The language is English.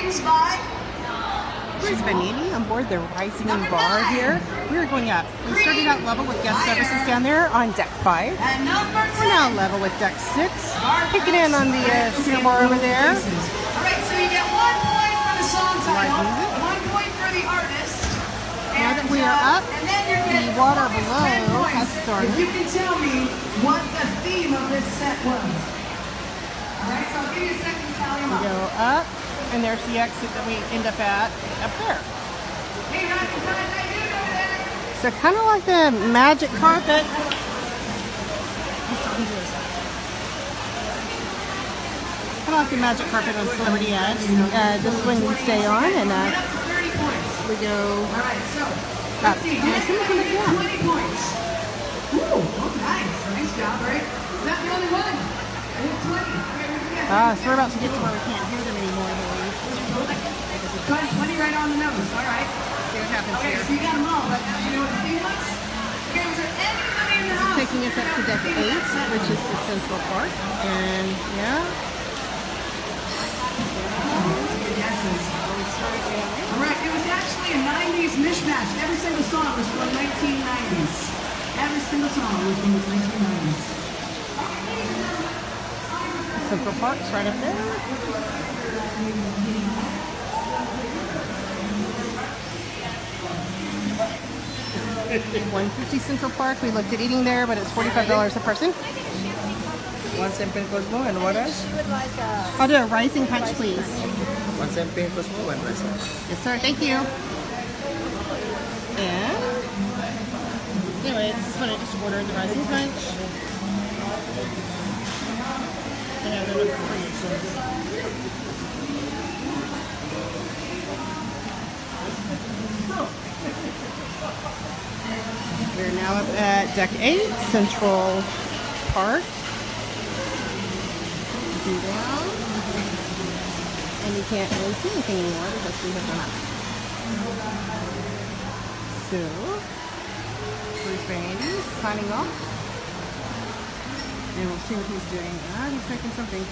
Cruise by CruiseByMandy on board the Rising Bar here. We are going up. We started out level with guest services down there on deck 5. and number 10. We're now level with deck 6. Kicking in on the steer bar over there. All right, so you get 1 point for the song title, Live music. 1 point for the artist. Now that we are up, and then you're the getting water bonus below 10 points has started. If you can tell me what the theme of this set was. All right, so I'll give you a second to tally them We up. go up, and there's the exit that we end up at up there. Hey, Rocky, guys, how you doing over there? So kind of like the magic carpet. Kind of like the magic carpet on Celebrity Edge. This one we stay on, and Get up to 30 points. we go All right, so up. let's see. And it's gonna come back down. 20 points. Ooh, oh, nice. Nice job, right? Is that the only one? I hit 20. Okay, where'd you get? So we're about to get to where we can't hear them anymore, I believe. 20 right on the nose. All right. See what happens Okay, here. so you got them all, but you know what the theme was? Okay, was there anybody in the house? Taking us up to deck 8, which is the Central Park. And yeah, Guesses. we started down there. All right, it was actually a 90s mishmash. Every single song was from 1990s. Every single song was from the 1990s. Central Park's right up there. 150 Central Park. We looked at eating there, but it's $45 a person. One champagne Cosmo and what else? I'll do a rising punch, please. One champagne Cosmo, one rice. Yes, sir. Thank you. And anyway, this is what I just ordered, the rising punch. And I don't know We're now up at deck 8, Central Park. Looking down. And you can't really see anything anymore because we have gone up. So, CruiseByMandy signing off. And we'll see what he's doing. He's making something.